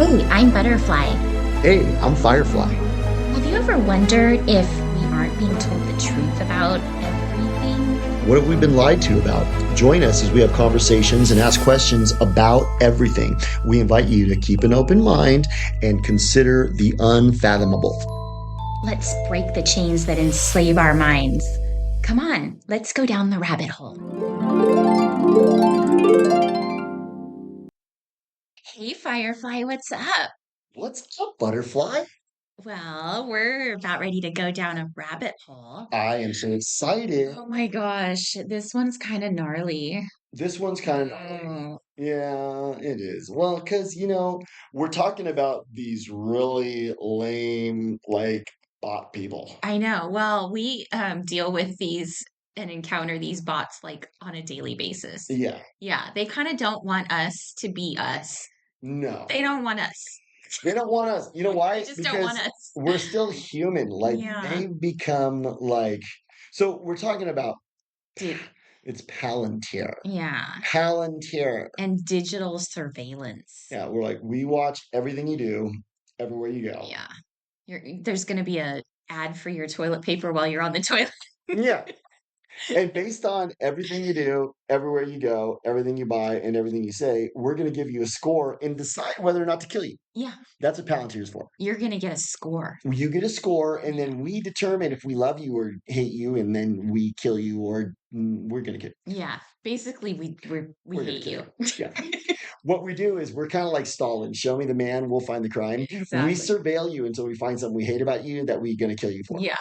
Hey, I'm Butterfly. Hey, I'm Firefly. Have you ever wondered if we aren't being told the truth about everything? What have we been lied to about? Join us as we have conversations and ask questions about everything. We invite you to keep an open mind and consider the unfathomable. Let's break the chains that enslave our minds. Come on, let's go down the rabbit hole. Hey, Firefly, what's up? What's up, Butterfly? Well, we're about ready to go down a rabbit hole. I am so excited. Oh my gosh, this one's kind of gnarly. This one's kind of gnarly. Oh, Yeah, it is. Well, because, we're talking about these really lame, bot people. I know. Well, we deal with these and encounter these bots like on a daily basis. Yeah, Yeah, they kind of don't want us to be us. no. They don't want us. They don't want us. You know They why? just don't want Because us. we're still human. Yeah. They've become so we're talking about Dude, it's Palantir. yeah. Palantir. And digital surveillance. Yeah, we're like, we watch everything you do, everywhere you go. Yeah. There's going to be a ad for your toilet paper while you're on the toilet. Yeah. And based on everything you do, everywhere you go, everything you buy, and everything you say, we're going to give you a score and decide whether or not to kill you. Yeah. That's what Palantir is for. You're going to get a score. You get a score, and then we determine if we love you or hate you, and then we kill you or we're going to kill you. Yeah. Basically, we hate you. Yeah. What we do is we're kind of like Stalin. Show me the man, we'll find the crime. We Exactly. surveil you until we find something we hate about you that we're going to kill you for. Yeah.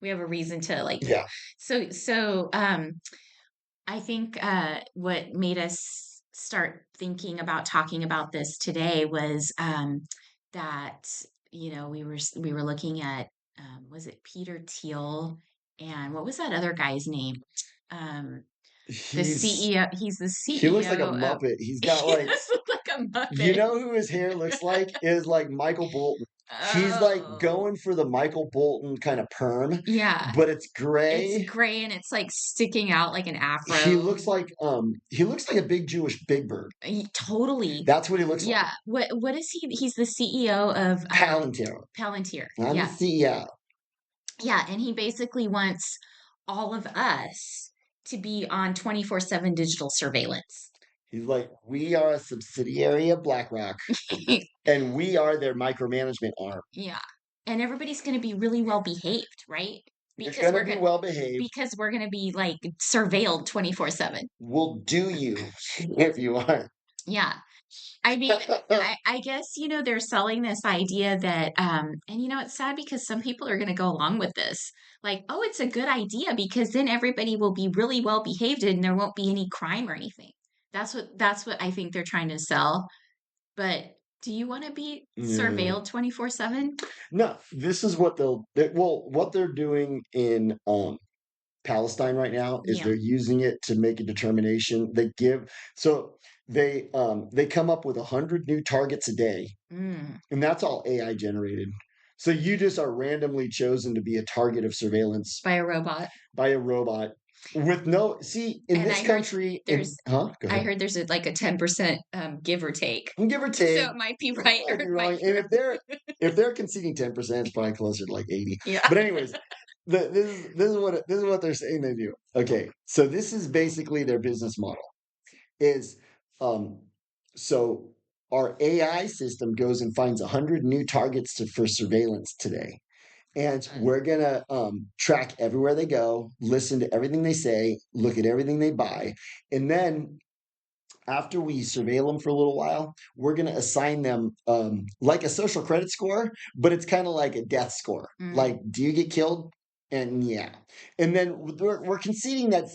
We have a reason to like Yeah. so I think what made us start thinking about talking about this today was that we were looking at was it Peter Thiel and what was that other guy's name? The He's CEO. He's the he looks like a CEO of. Muppet. He's He got does look like a you Muppet. know who his hair looks like is like Michael Bolton. He's like Oh, going for the Michael Bolton kind of perm, yeah. but it's It's gray. gray and it's like sticking out like an He afro. looks like he looks like a big Jewish Big Bird. Totally. That's what he looks like. Yeah. What is he? He's the CEO of Palantir. Palantir. I'm the Yeah. CEO. Yeah, and he basically wants all of us to be on 24/7 digital surveillance. He's like, we are a subsidiary of BlackRock, and we are their micromanagement arm. Yeah. And everybody's going to be really well behaved, right? You're Because gonna we're be going well behaved. because we're going to be like surveilled 24/7. We'll do you if you are. Yeah. I mean, I guess, they're selling this idea that, and it's sad because some people are going to go along with this. Like, oh, it's a good idea because then everybody will be really well behaved and there won't be any crime or anything. That's what I think they're trying to sell. But do you want to be Yeah. surveilled 24/7? No, this is what what they're doing in Palestine right now is Yeah. they're using it to make a determination. They come up with 100 new targets a day, Mm. and that's all AI generated. So you just are randomly chosen to be a target of surveillance By a robot. by a robot with no see in And this country in there's huh go I ahead. heard there's like a 10% give or take. Give or So take. it might be right Might or be it wrong. might be And wrong. if they're conceding 10%, it's probably closer to like 80. Yeah. But anyways, this is what they're saying they do. Okay, so this is basically their business model. Is um so our AI system goes and finds 100 new targets for surveillance today. And we're gonna track everywhere they go, listen to everything they say, look at everything they buy, and then after we surveil them for a little while, we're going to assign them like a social credit score, but it's kind of like a death score. Mm. Like, do you get killed? And yeah. And then we're conceding that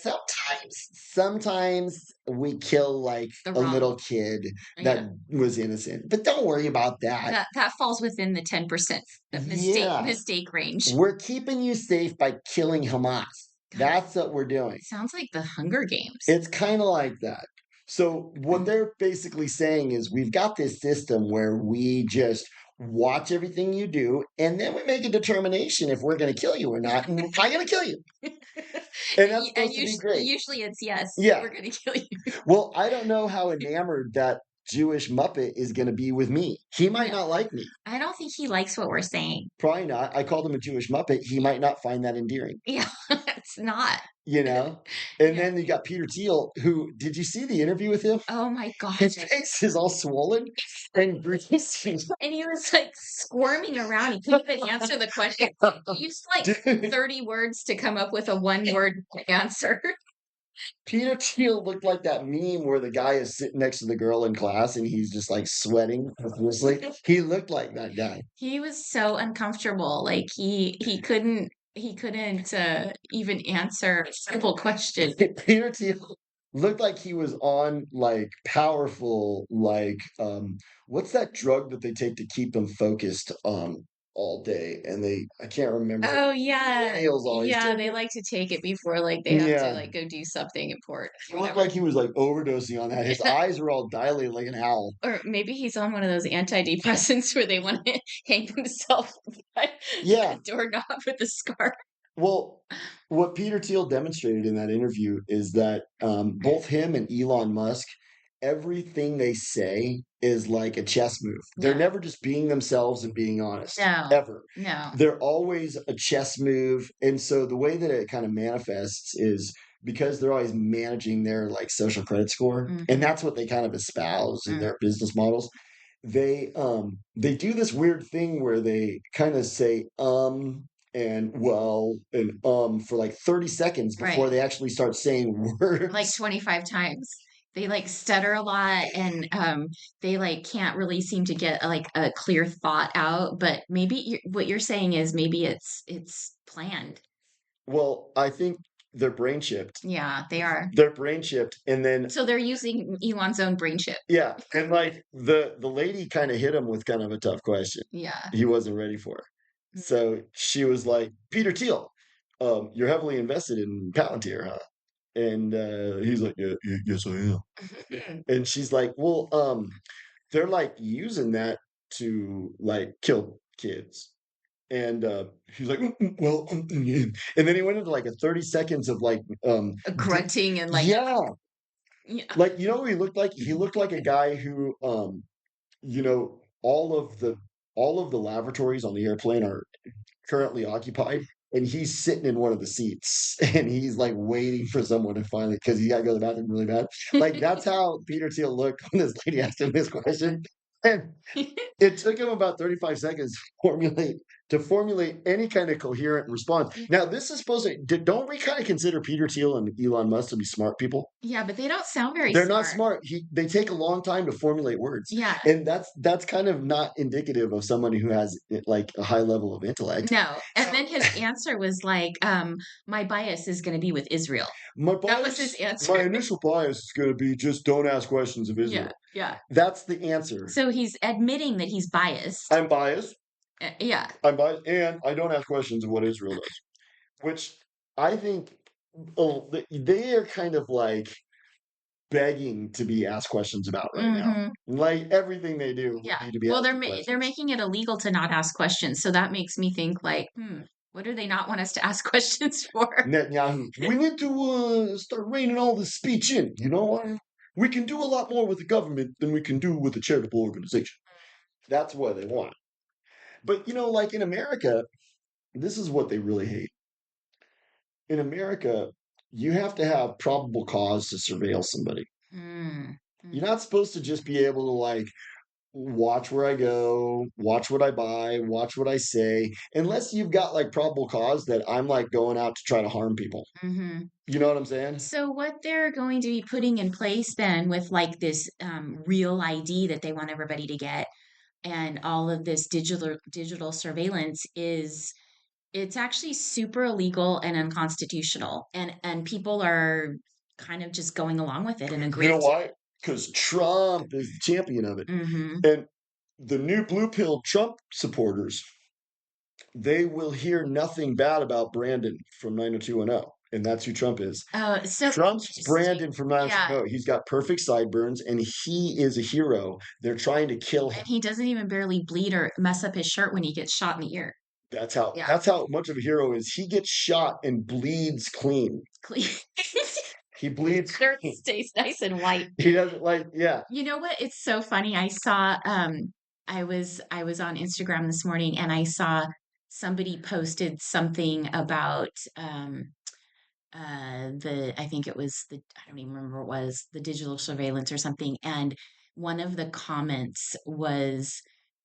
sometimes we kill like The a wrong. little kid Yeah. that was innocent. But don't worry about that. That falls within the 10% of Yeah. mistake range. We're keeping you safe by killing Hamas. God, That's what we're doing. sounds like the Hunger Games. It's kind of like that. So what they're basically saying is we've got this system where we just watch everything you do, and then we make a determination if we're going to kill you or not, and I'm going to kill you. And that's supposed to be great. Usually it's yes, Yeah. we're going to kill you. Well, I don't know how enamored that Jewish Muppet is going to be with me. He might No, not like me. I don't think he likes what we're saying. Probably not. I called him a Jewish Muppet. He might not find that endearing. Yeah, it's not. You know? And Yeah. then you got Peter Thiel, who did you see the interview with him? Oh my His gosh. face is all swollen and greasy. And he was like squirming around. He couldn't even answer the question. He used like Dude, 30 words to come up with a one-word answer. Peter Thiel looked like that meme where the guy is sitting next to the girl in class and he's just like sweating profusely. He looked like that guy. He was so uncomfortable. Like he couldn't even answer a simple question. Peter Thiel looked like he was on like powerful, like what's that drug that they take to keep them focused all day? And I can't remember it. Oh yeah. Millennials always Yeah, take they it. like to take it before like they have to Yeah. like go do something important He or looked whatever. like he was like overdosing on that. His eyes were all dilated like an owl. Or maybe he's on one of those antidepressants where they want to hang themselves by Yeah. a doorknob with a scarf. Well, what Peter Thiel demonstrated in that interview is that both him and Elon Musk, everything they say is like a chess move. They're Yeah. never just being themselves and being honest, No. ever. No. They're always a chess move. And so the way that it kind of manifests is because they're always managing their like social credit score, and Mhm. that's what they kind of espouse in Mm. their business models. They do this weird thing where they kind of say and well and for like 30 seconds before Right. they actually start saying Like words. 25 times. They like stutter a lot and they like can't really seem to get like a clear thought out, but maybe what you're saying is maybe it's planned. Well, I think they're brain chipped. Yeah, they are. They're brain chipped, and then So they're using Elon's own brain chip. yeah, and like the lady kind of hit him with kind of a tough question. Yeah. He wasn't ready for. So she was like, Peter Thiel, you're heavily invested in Palantir, huh? And he's like, yeah, yes, I am. And she's like, well, they're like using that to like kill kids. And he's like, well, yeah." And then he went into like a 30 seconds of like, A grunting and like yeah, yeah. like you know what he looked like? He looked like a guy who, you know, all of the lavatories on the airplane are currently occupied, and he's sitting in one of the seats, and he's like waiting for someone to finally because he got to go to the bathroom really bad. Like that's how Peter Thiel looked when this lady asked him this question, and it took him about 35 seconds to formulate any kind of coherent response. Now, this is supposed to don't we kind of consider Peter Thiel and Elon Musk to be smart people? Yeah, but they don't sound very They're not smart. smart. They take a long time to formulate words, Yeah. and that's kind of not indicative of somebody who has like a high level of intellect. No. And So then his answer was like, my bias is going to be with Israel. my That was his bias, answer. my initial bias is going to be just don't ask questions of Yeah. Israel. Yeah. That's the answer. So he's admitting that he's biased. I'm biased. Yeah. I'm biased, and I don't ask questions of what Israel does, which I think they are kind of like begging to be asked questions about right now. Hmm. Like everything they do Yeah. need to be Well, asked they're questions. making it illegal to not ask questions. So that makes me think like, what do they not want us to ask questions for? Netanyahu, we need to start reining all this speech in. You know, we can do a lot more with the government than we can do with a charitable organization. That's what they want. But you know, like in America, this is what they really hate. In America, you have to have probable cause to surveil somebody. Mm. You're not supposed to just be able to like watch where I go, watch what I buy, watch what I say, unless you've got like probable cause that I'm like going out to try to harm people. Hmm. You know what I'm saying? So what they're going to be putting in place then with like this real ID that they want everybody to get and all of this digital surveillance is it's actually super illegal and unconstitutional and people are kind of just going along with it and You know agreeing to why? Because Trump is the champion of it. it. Hmm. And the new blue pill Trump supporters, they will hear nothing bad about Brandon from 90210. And that's who Trump is. So Trump's interesting. Brandon from Yeah. 90210. He's got perfect sideburns and he is a hero. They're trying to kill him. And he doesn't even barely bleed or mess up his shirt when he gets shot in the ear. Yeah. That's how much of a hero is. He gets shot and bleeds clean. He bleeds Dirt green. stays nice and white. He doesn't like, yeah, You know what? It's so funny. I saw I was on Instagram this morning and I saw somebody posted something about the I think it was the I don't even remember what it was, the digital surveillance or something. And one of the comments was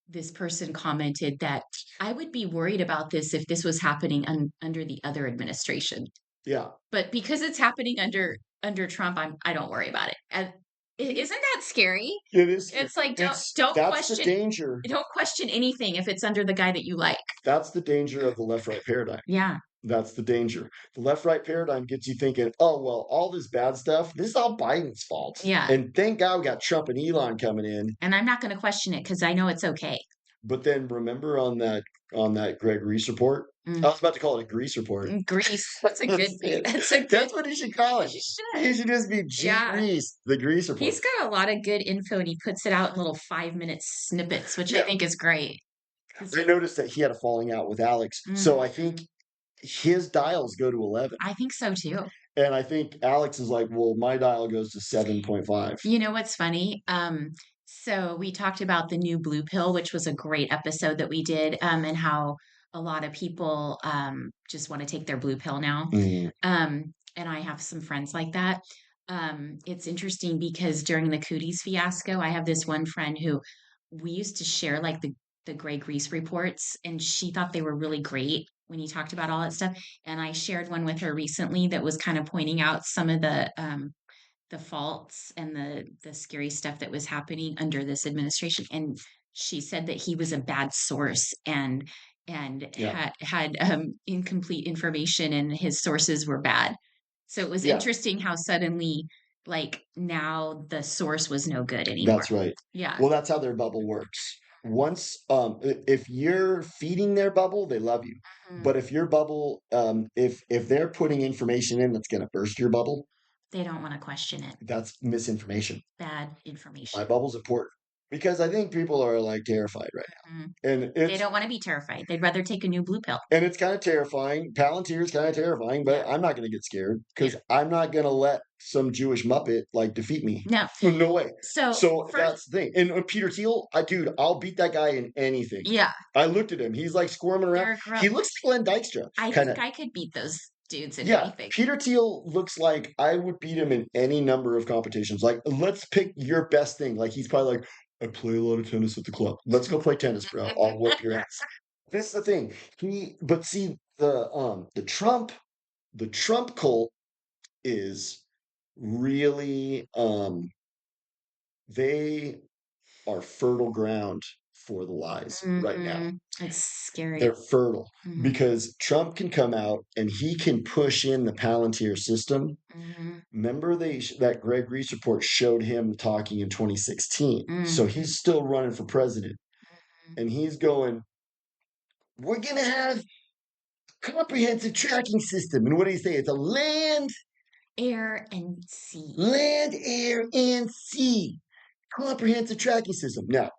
this person commented that I would be worried about this if this was happening under the other administration. yeah. But because it's happening under Trump, I don't worry about it. And isn't that scary? It is. It's like It's don't that's the question danger. don't question anything if it's under the guy that you like. That's the danger of the left-right paradigm. Yeah. That's the danger. The left-right paradigm gets you thinking, oh well, all this bad stuff, this is all Biden's fault. Yeah. And thank God we got Trump and Elon coming in. And I'm not going to question it because I know it's okay. But then remember on that Greg Reese report? I Mm. was about to call it a Grease report. Grease. That's a good That's beat. it. That's a good. That's what he should call it. You He should. should just be G Yeah. Grease, the Grease report. He's got a lot of good info and he puts it out in little 5-minute snippets, which I Yeah. think is great. I noticed that he had a falling out with Alex. So I think Mhm. his dials go to 11. I think so too. And I think Alex is like, well, my dial goes to 7.5. You know what's funny? So we talked about the new blue pill, which was a great episode that we did, and how a lot of people just want to take their blue pill now. Mm, And I have some friends like that. It's interesting because during the cooties fiasco, I have this one friend who we used to share like the Grey Grease reports, and she thought they were really great when he talked about all that stuff. And I shared one with her recently that was kind of pointing out some of the faults and the scary stuff that was happening under this administration. And she said that he was a bad source and yeah. had incomplete information and his sources were bad. So it was Yeah, interesting how suddenly, like now, the source was no good anymore. that's right. Yeah. Well, that's how their bubble works. Once, if you're feeding their bubble, they love you. Mhm. But if your bubble, if they're putting information in that's going to burst your bubble, They don't want to question it. that's misinformation. Bad My information. bubble's important because I think people are like terrified right Mhm. now, and They don't want to be terrified. They'd rather take a new blue pill. it's kind of terrifying. Palantir is kind of terrifying, but Yeah. I'm not going to get scared Yeah. because I'm not going to let some Jewish Muppet like defeat me. No. No way. So So first, that's the thing. And Peter Thiel, I'll beat that guy in anything. yeah, I looked at him. He's like squirming around. they're He looks like Glenn Dykstra, I kind think of. I could beat those dudes in Yeah, anything. Peter Thiel looks like I would beat him in any number of competitions. Like, let's pick your best thing. Like, he's probably like, I play a lot of tennis at the club. Let's go play tennis, bro. I'll whoop your ass. This is the thing. But see, the Trump cult is really they are fertile ground for the lies right now. It's scary. They're fertile Mhm, because Trump can come out and he can push in the Palantir system. mhm, Remember that Greg Reese report showed him talking in 2016. So mhm, he's still running for president and he's going, we're going to have comprehensive tracking system. And what do you say? It's a air and sea. land, air, and sea comprehensive tracking system. Now,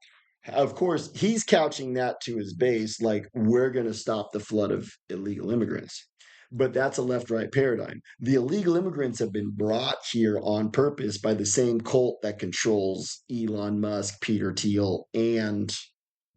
of course, he's couching that to his base like we're going to stop the flood of illegal immigrants. But that's a left right paradigm. The illegal immigrants have been brought here on purpose by the same cult that controls Elon Musk, Peter Thiel, and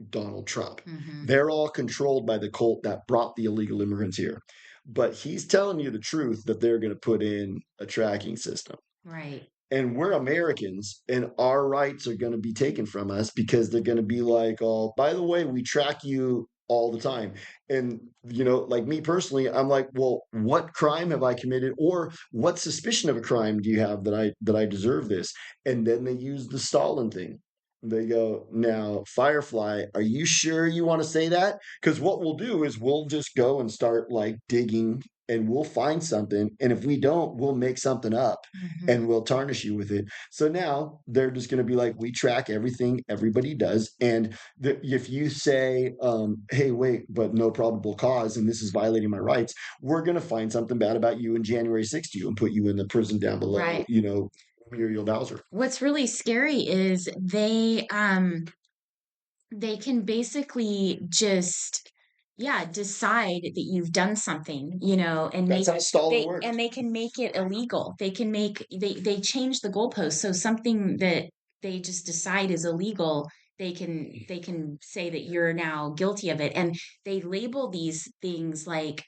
Donald Trump. Mhm, They're all controlled by the cult that brought the illegal immigrants here. But he's telling you the truth that they're going to put in a tracking system. right. And we're Americans, and our rights are going to be taken from us because they're going to be like, oh, by the way, we track you all the time. And, like me personally, I'm like, well, what crime have I committed? Or what suspicion of a crime do you have that I deserve this? And then they use the Stalin thing. They go, now, Firefly, are you sure you want to say that? Because what we'll do is we'll just go and start like digging and we'll find something. And if we don't, we'll make something up Mhm, and we'll tarnish you with it. So now they're just going to be like, we track everything everybody does. And if you say, hey, wait, but no probable cause, and this is violating my rights, we're going to find something bad about you in January 6th you and put you in the prison down below, right. Muriel Bowser. What's really scary is they can basically just yeah, decide that you've done something, and That's how stalling works. they can make it illegal. They change the goalposts. So something that they just decide is illegal, they can say that you're now guilty of it. And they label these things like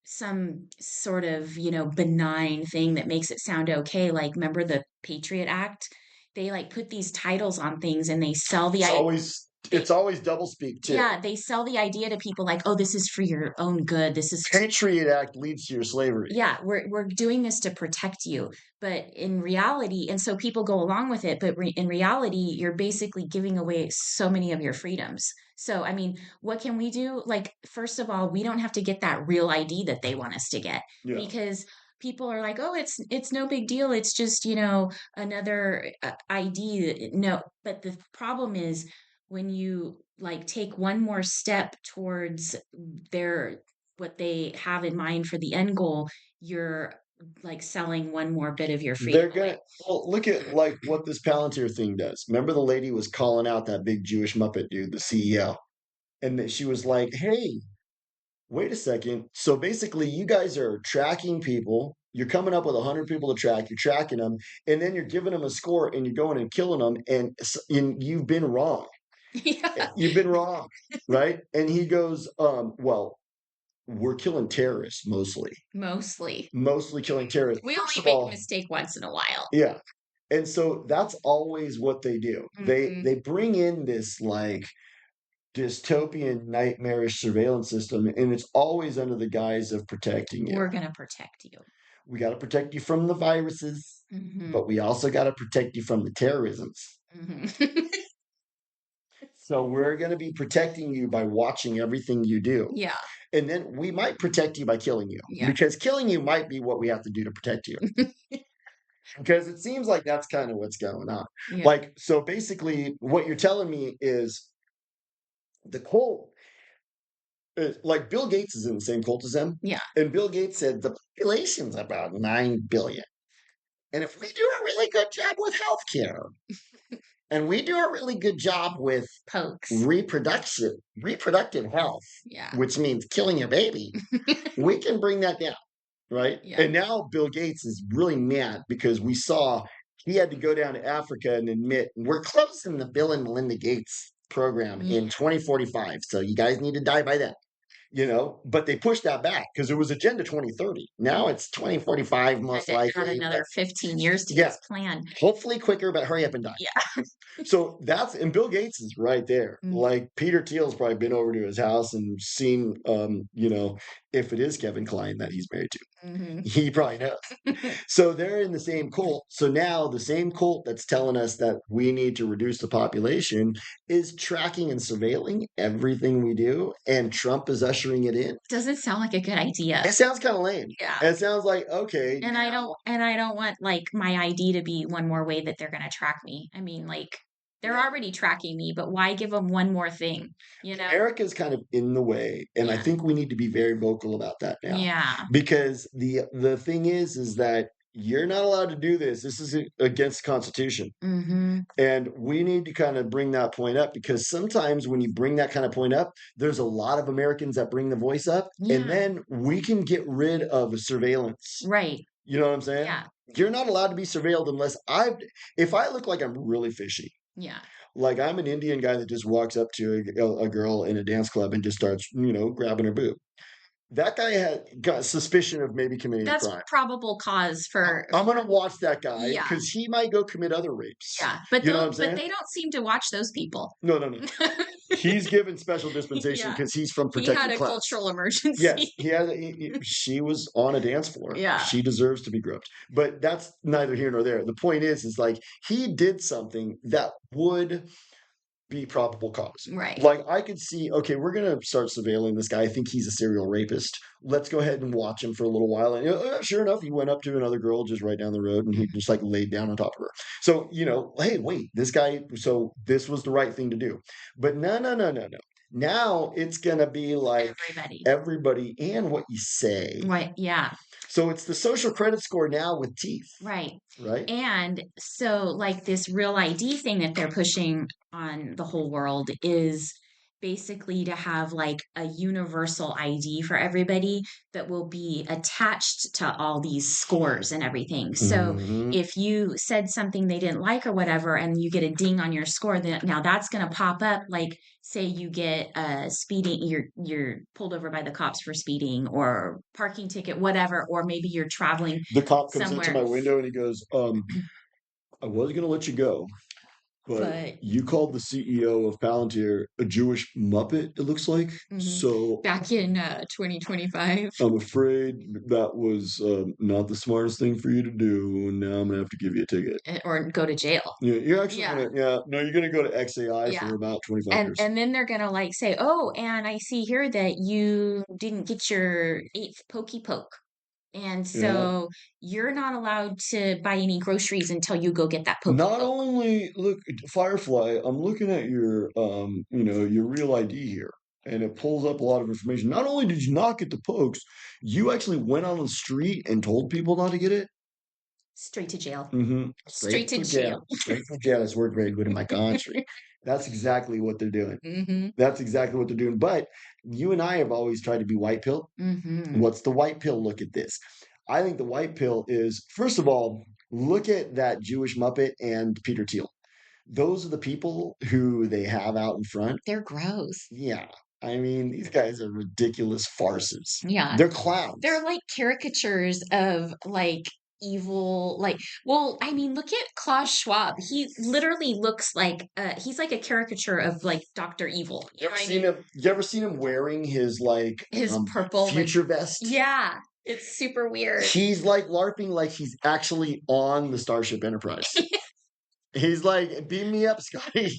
some sort of, benign thing that makes it sound okay. Like, remember the Patriot Act? They like put these titles on things and they sell the It's always doublespeak too. yeah, they sell the idea to people like, "Oh, this is for your own good. This is Patriot Act leads to your slavery. yeah, we're doing this to protect you." But in reality, and so people go along with it, but in reality, you're basically giving away so many of your freedoms. So, I mean, what can we do? Like, first of all, we don't have to get that real ID that they want us to get Yeah. because people are like, "Oh, it's no big deal. It's just, another ID." No, but the problem is when you like take one more step towards their what they have in mind for the end goal, you're like selling one more bit of your freedom They're away. gonna well look at like what this Palantir thing does. Remember the lady was calling out that big Jewish Muppet dude, the CEO, and that she was like, "Hey, wait a second. So basically, you guys are tracking people. You're coming up with 100 people to track. You're tracking them, and then you're giving them a score, and you're going and killing them. And you've been wrong. Yeah, You've been wrong, right?" And he goes, "Well, we're killing terrorists mostly, mostly. mostly killing terrorists. We First only of make a all, mistake once in a while. yeah." And so that's always what they do. Mhm. They bring in this like dystopian nightmarish surveillance system, and it's always under the guise of protecting you. We're gonna protect you. We got to protect you from the viruses, Mhm, but we also got to protect you from the terrorisms. mhm. So we're going to be protecting you by watching everything you do. Yeah, And then we might protect you by killing you, yeah, because killing you might be what we have to do to protect you. Because it seems like that's kind of what's going on. yeah, Like, so basically, what you're telling me is the cult, like Bill Gates is in the same cult as them. yeah. And Bill Gates said the population's about 9 billion. And if we do a really good job with healthcare, and we do a really good job with Pokes. reproductive health, Yeah. which means killing your baby, we can bring that down, right? Yeah. And now Bill Gates is really mad because we saw he had to go down to Africa and admit we're closing the Bill and Melinda Gates program Yeah. in 2045. So you guys need to die by then. But they pushed that back because it was Agenda 2030. Now it's 2045, Had most to add likely. another 15 years to Yeah, his plan. hopefully quicker, but hurry up and die. Yeah. So and Bill Gates is right there. Mm, Like Peter Thiel's probably been over to his house and seen, if it is Kevin Klein that he's married to, mhm. he probably knows. So they're in the same cult. So now the same cult that's telling us that we need to reduce the population is tracking and surveilling everything we do, and Trump is ushering it in. Doesn't sound like a good idea. It sounds kind of lame. Yeah. It sounds like, okay, And I don't want like my ID to be one more way that they're going to track me. I mean, like they're already tracking me, but why give them one more thing, you know? America's kind of in the way, and I Yeah. think we need to be very vocal about that now. Yeah. Because the thing is that you're not allowed to do this. This is against the Constitution. Mhm. And we need to kind of bring that point up, because sometimes when you bring that kind of point up, there's a lot of Americans that bring the voice up, and Yeah. then we can get rid of surveillance. Right. You know what I'm saying? Yeah. You're not allowed to be surveilled unless if I look like I'm really fishy. Yeah. Like I'm an Indian guy that just walks up to a girl in a dance club and just starts, grabbing her boob. That guy had got suspicion of maybe committing a That's crime. probable cause for I'm gonna watch that guy yeah. because he might go commit other rapes. Yeah. But You know what I'm but saying? they don't seem to watch those people. No, no, no. He's given special dispensation Yeah. because he's from He had protected a class. cultural Yes, emergency. he had. She was on a dance floor. Yeah. She deserves to be groped. But that's neither here nor there. The point is like he did something that would be probable cause. Right. Like I could see, okay, we're gonna start surveilling this guy. I think he's a serial rapist. Let's go ahead and watch him for a little while. And sure enough, he went up to another girl just right down the road, and he just like laid down on top of her. So hey, wait, this guy. So this was the right thing to do. But no, no, no, no, no. Now it's gonna be like Everybody. everybody and what you say. Right. Yeah. So it's the social credit score now with teeth, Right. right? And so, like, this real ID thing that they're pushing on the whole world is basically to have like a universal ID for everybody that will be attached to all these scores and everything. So Hmm. if you said something they didn't like or whatever, and you get a ding on your score, then now that's going to pop up. Like, say you get a speeding, you're pulled over by the cops for speeding or parking ticket, whatever, or maybe you're traveling The cop comes up to somewhere, my window and he goes, I was going to let you go, but but you called the CEO of Palantir a Jewish Muppet, it looks like. mhm, So back in 2025. I'm afraid that was not the smartest thing for you to do. And now I'm going to have to give you a ticket. Or go to jail. Yeah, you're actually Yeah. going to, yeah, no, you're going to go to XAI Yeah. for about 25 And years. and then they're gonna like say, "Oh, and I see here that you didn't get your eighth pokey poke. And Yeah. so you're not allowed to buy any groceries until you go get that pokey Not poke." only look Firefly, I'm looking at your your real ID here, and it pulls up a lot of information. Not only did you not get the pokes, you actually went on the street and told people not to get it. Straight to jail. Mm-hmm. Straight Straight to for jail. jail. Straight for jail. That's worked very good in my country. That's exactly what they're doing. Mm-hmm. That's exactly what they're doing. But you and I have always tried to be white pill. Mm-hmm. What's the white pill? Look at this. I think the white pill is, first of all, look at that Jewish Muppet and Peter Thiel. Those are the people who they have out in front. They're gross. Yeah. I mean, these guys are ridiculous farces. Yeah. They're clowns. They're like caricatures of like evil, like, well, I mean, look at Klaus Schwab. He literally looks like he's like a caricature of like Dr. Evil. You ever seen him? You ever seen him wearing his His purple, like, future vest? yeah, it's super weird. He's like LARPing like he's actually on the Starship Enterprise. He's like, beam me up, Scotty.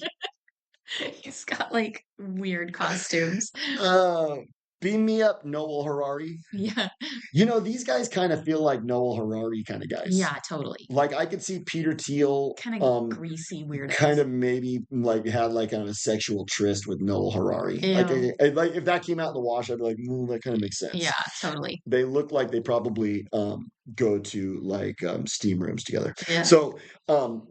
He's got like weird costumes. Uh, beam me up, Noel Harari. Yeah. These guys kind of feel like Noel Harari kind of guys. Yeah, totally. Like I could see Peter Thiel, Kind of greasy kind weirdos. of maybe like had like kind of a sexual tryst with Noel Harari. Like, Ew. like if that came out in the wash, I'd be like, that kind of makes sense. Yeah, totally. They look like they probably go to like steam rooms together. Yeah. So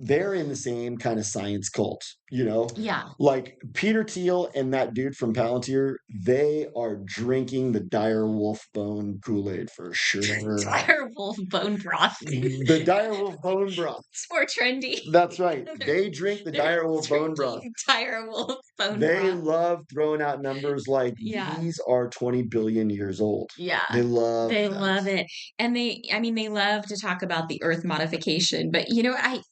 they're in the same kind of science cult, Yeah. like Peter Thiel and that dude from Palantir, they are drinking the dire wolf bone Kool-Aid for sure. Dire wolf bone broth. The dire wolf bone broth. It's more trendy. That's right. They drink the They're dire wolf bone broth. drinking dire wolf bone They broth. love throwing out numbers like Yeah. these are 20 billion years old. Yeah. They love They that. love it. And I mean, they love to talk about the earth modification, but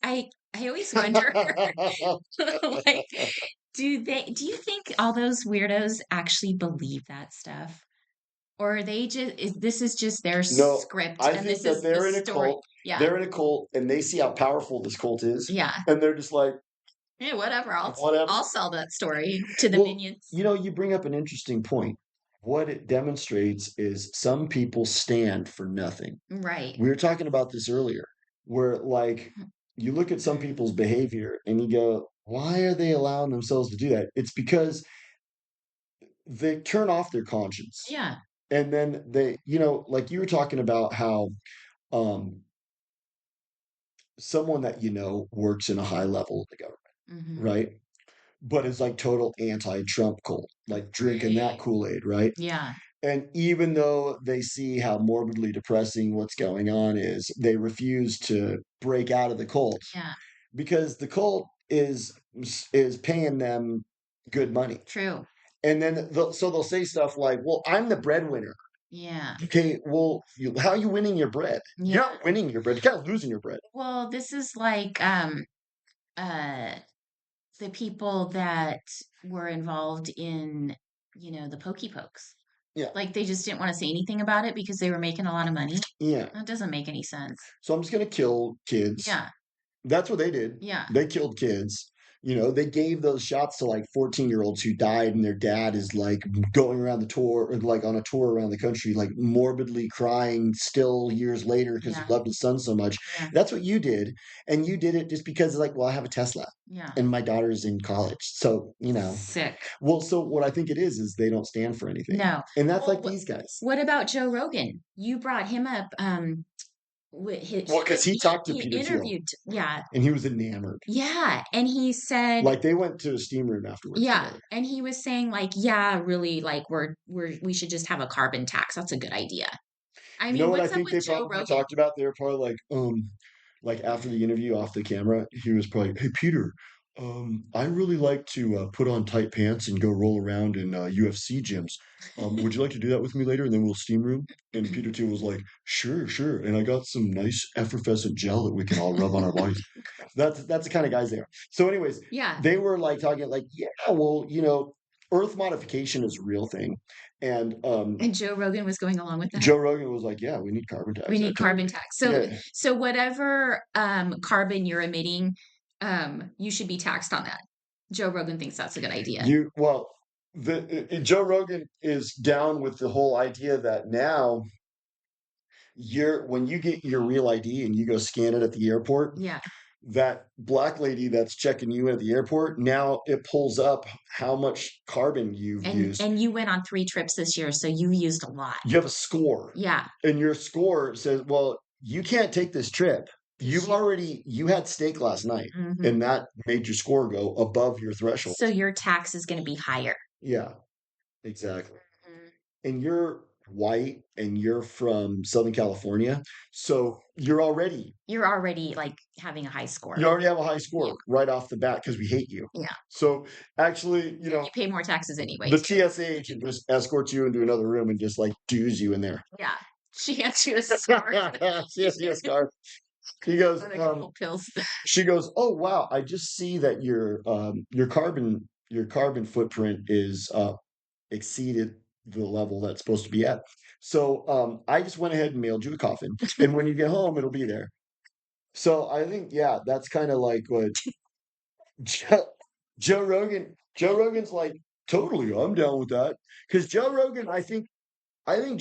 I always wonder, like, do you think all those weirdos actually believe that stuff? Or are they this is just their No, script I and think this that is the they're in a story? cult. Yeah. They're in a cult and they see how powerful this cult is. Yeah. And they're just like, Yeah, whatever. whatever. I'll sell that story to the Well, minions. you bring up an interesting point. What it demonstrates is some people stand for nothing. Right. We were talking about this earlier, where like you look at some people's behavior and you go, why are they allowing themselves to do that? It's because they turn off their conscience. Yeah. And then they, like you were talking about how um someone that works in a high level of the government, Hmm. right? But is like total anti-Trump cult, like drinking that Right. Kool-Aid, right? Yeah. And even though they see how morbidly depressing what's going on is, they refuse to break out of the cult Yeah. because the cult is paying them good money. True. And then they'll say stuff like, "Well, I'm the breadwinner." Yeah. Okay, well, how are you winning your bread? Yeah. You're not winning your bread. You're kind of losing your bread. Well, this is like uh the people that were involved in, the Pokey Pokes. Yeah. Like they just didn't want to say anything about it because they were making a lot of money. Yeah. That doesn't make any sense. So I'm just gonna kill kids. Yeah. That's what they did. Yeah. They killed kids. They gave those shots to like 14-year-olds who died, and their dad is like going around the tour, or like on a tour around the country, like morbidly crying still years later because he Yeah. loved his son so much. Yeah. That's what you did. And you did it just because it's like, well, I have a Tesla Yeah. and my daughter's in college. So, Sick. well, so what I think it is they don't stand for anything. No. And that's Well, like these guys. what about Joe Rogan? You brought him up Well, because he talked to he Peter Thiel interviewed, yeah, and he was enamored. yeah, and he said, Like they went to a steam room afterwards yeah, together. and he was saying like, yeah, really, like we should just have a carbon tax. That's a good idea. I You know mean, what I what's up think with they Joe probably Rogan? talked about? They were probably like after the interview off the camera, he was probably, "Hey Peter, I really like to put on tight pants and go roll around in UFC gyms. Would you like to do that with me later? And then we'll steam room." And Peter Thiel was like, "Sure, sure." And I got some nice effervescent gel that we can all rub on our bodies. That's the kind of guys they are. So, anyways, Yeah, they were like talking like, yeah, well, Earth modification is a real thing, and and Joe Rogan was going along with that. Joe Rogan was like, "Yeah, we need carbon We tax." I need carbon totally, tax. yeah. So whatever carbon you're emitting, you should be taxed on that. Joe Rogan thinks that's a good idea. Well, Joe Rogan is down with the whole idea that now when you get your real ID and you go scan it at the airport, Yeah. that black lady that's checking you in at the airport, now it pulls up how much carbon you've used. And you went on 3 trips this year, so you used a lot. You have a score, Yeah. and your score says, "Well, you can't take this trip. You had steak last night, Mhm. and that made your score go above your threshold." So your tax is going to be higher. Yeah, exactly. Mhm. And you're white and you're from Southern California, so You're already like having a high you score. already have a high Yeah. score right off the bat because we hate you. Yeah. So actually, Yeah, you pay more taxes the anyways. TSA agent just escorts you into another room and just like dues you in there. Yeah. She hands you a score Yes, card. He goes, and a couple pills. she goes, "Oh wow, I just see that your carbon footprint is exceeded the level that's supposed to be at. So I just went ahead and mailed you a coffin, and when you get home, it'll be there." So I think, yeah, that's kind of like what Joe, Joe Rogan. Joe Rogan's like, totally, I'm down with that because Joe Rogan. I think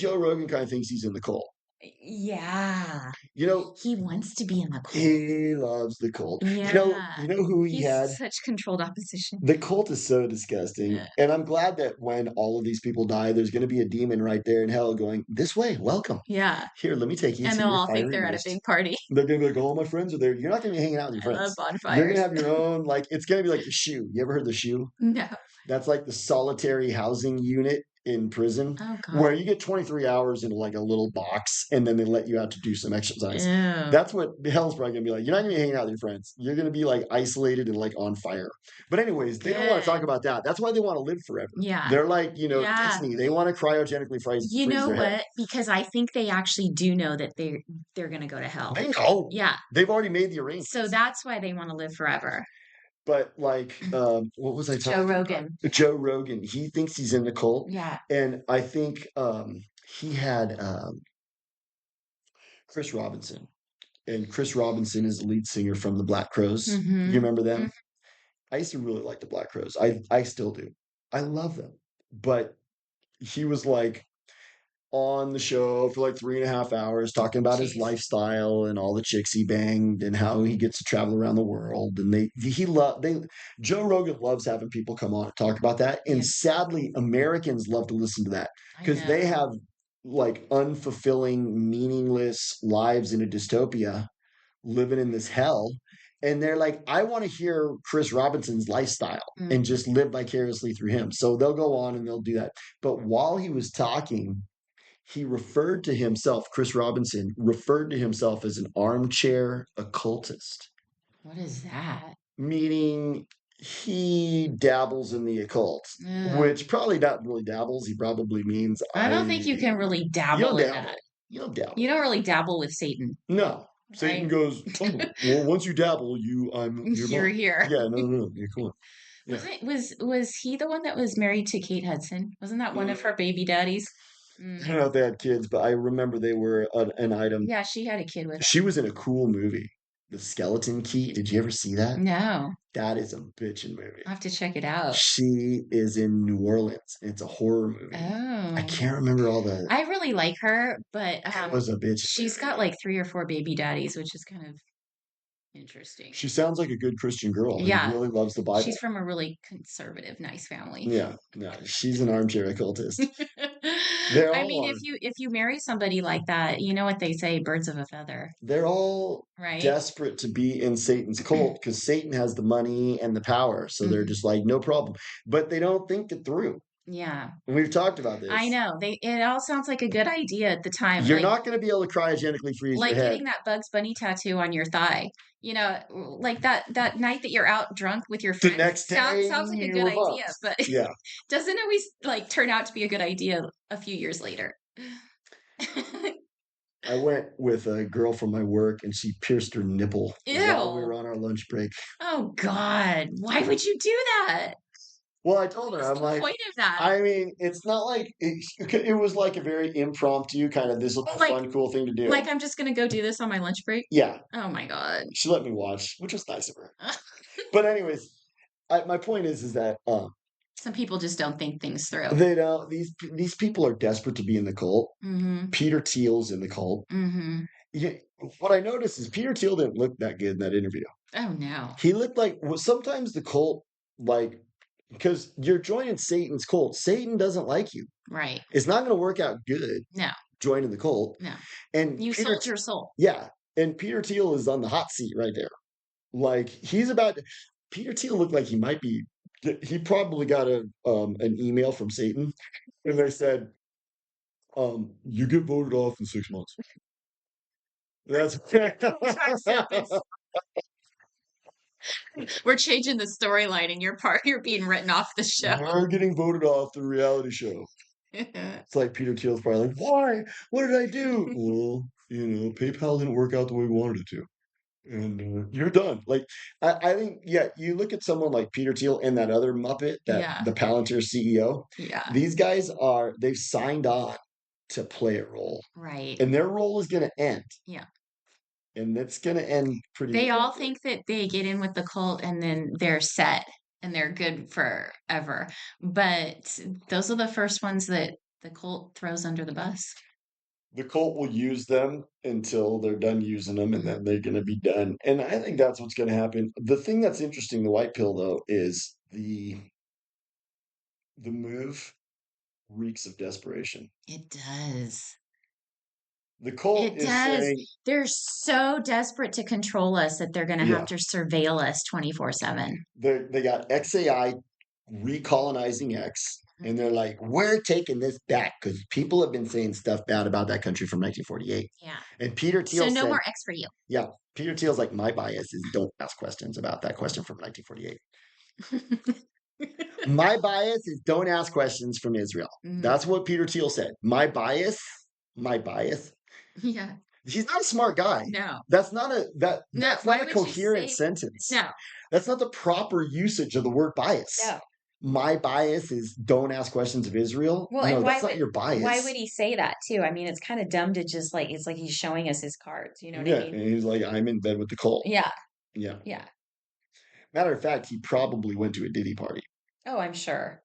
Joe Rogan kind of thinks he's in the cult. Yeah. You know, He wants to be in the cult. he loves the cult. Yeah. You know who he He's had? such controlled opposition. The cult is so disgusting. Yeah. And I'm glad that when all of these people die, there's going to be a demon right there in hell going, "This way, welcome. Yeah. Here, let me take you And to they'll your all think fiery they're at a mist." big party. They're going to be like, "All my friends are there." You're not going to be hanging out with your I love friends. You're going to bonfires. have your own, like, it's going to be like the shoe. You ever heard the shoe? No. That's like the solitary housing unit in prison Oh where God. you get 23 hours in like a little box and then they let you out to do some exercise. Ew. That's what hell's probably gonna be like. You're not gonna be hanging out with your friends. You're gonna be like isolated and like on fire. But anyways, they don't want to talk Good. about that. That's why they want to live forever. Yeah. They're like, Yeah. Disney. They want to cryogenically You freeze know their head. what? Because I think they actually do know that they're gonna go to hell. They know. Yeah. They've already made the So arrangements. that's why they want to live forever. But like, what was I Joe talking about? Rogan. Joe Rogan. He thinks he's in the cult, Yeah. and I think he had Chris Robinson, and Chris Robinson is the lead singer from the Black Crows. You Mm-hmm. remember them? I used to really like the Black Crows. I still do. I love them. But he was like on the show for like 3.5 hours talking about his Jeez. lifestyle and all the chicks he banged and how he gets to travel around the world. And Joe Rogan loves having people come on and talk about that. And Yeah. sadly, Americans love to listen to that I because they know. have like unfulfilling, meaningless lives in a dystopia living in this hell. And they're like, I want to hear Chris Robinson's lifestyle and Mm. just live vicariously through him. So they'll go on and they'll do that. But while he was talking, he referred to himself, Chris Robinson referred to himself as an armchair occultist, What is that? meaning he dabbles in the occult, Ugh. which probably not really dabbles. He probably means I don't think you can really dabble in that. You don't dabble. You don't really dabble with Satan, No. Satan right? goes, "Oh, well, once you dabble, you're You're mine." here. Yeah, no, you're cool. Yeah. Was he the one that was married to Kate Hudson? Wasn't that one of her baby daddies? I Mm. don't know if they had kids, but I remember they were an item. Yeah, she had a kid with She was in a cool movie, The Skeleton Key. Did you ever see that? him. No, That is a bitchin' movie. I'll have to check it out. She is in New Orleans. And it's a horror movie. I Oh, can't remember all the. I really like her, but It was a bitch she's movie. got like 3 or 4 baby daddies, which is kind of interesting. She sounds like a good Christian girl who Yeah, really loves the she's Bible. from a really conservative, nice family. Yeah, no, she's an armchair occultist. They I all mean, are. if you marry somebody like that, you know what they say, birds of a feather, They're all right? desperate to be in Satan's cult because Satan has the money and the power. So they're Mhm. just like, no problem. But they don't think it through. Yeah, And we've talked about I this. know. It all sounds like a good idea at the time. You're not going to be able to cryogenically freeze your Like head. getting that Bugs Bunny tattoo on your thigh. You know, like that night that you're out drunk with your The friends. next day, Sounds like a you good were idea, buffed. but Yeah. doesn't always like turn out to be a good idea a few years later. I went with a girl from my work and she pierced her nipple while we were Ew. on our lunch break. Oh God. Why would you do that? Well, I told her, What's I'm the like, point of that? I mean, it's not like it was like a very impromptu kind of this will be a Like fun, cool thing to do. like I'm just gonna go do this on my lunch break? Yeah, Oh my God. she let me watch, which was nice of her. But anyways, my point is that Some people just don't think things through. they don't. These people are desperate to be in the cult. Mm-hmm. Peter Thiel's in the cult. Mm-hmm. Yeah, what I noticed is Peter Thiel didn't look that good in that interview. Oh no. He looked like well, sometimes the cult, like because you're joining Satan's cult. Satan doesn't like you. Right. It's not going to work out good No. joining the cult. No. And You sold your soul. Yeah, and Peter Thiel is on the hot seat right there. Like he's about. Peter Thiel looked like he might be. He probably got an email from Satan, and they said, "You get voted off in 6 months." That's We're changing the storyline and you're being written off the show. you're getting voted off the reality show. It's like Peter Thiel's probably like, "Why? What did I do?" Well, PayPal didn't work out the way we wanted it to. And you're done. Like I think, yeah, you look at someone like Peter Thiel and that other Muppet, that Yeah. the Palantir CEO. Yeah. These guys they've signed on to play a role, Right. and their role is going to end, Yeah. and it's going to end pretty They all abruptly. think that they get in with the cult and then they're set and they're good forever. But those are the first ones that the cult throws under the bus. The cult will use them until they're done using them, and Mhm. then they're going to be done. And I think that's what's going to happen. The thing that's interesting, the white pill, though, is the move reeks of desperation. It does. The cult It is does. saying, They're so desperate to control us that they're going to have yeah, to surveil us 24/7. they got XAI recolonizing X, and they're like, we're taking this back because people have been saying stuff bad about that country from 1948. Yeah. And Peter So Thiel no said, more X for you. yeah, Peter Thiel's like, my bias is don't ask questions about that question from 1948. My bias is don't ask questions from Israel. Mhm. That's what Peter Thiel said. My bias. Yeah. He's not a smart guy. No. That's not a No. that's not Why a would you coherent say sentence. no? That's not the proper usage of the word bias. No. My bias is don't ask questions of Israel. Well, and No, that's not your why bias. would he say that too? I mean, it's kind of dumb to just like it's like he's showing us his cards. You know what I Yeah, mean? and he's like, I'm in bed with the cult. Yeah. Yeah. Yeah. Matter of fact, he probably went to a Diddy party. Oh, I'm sure.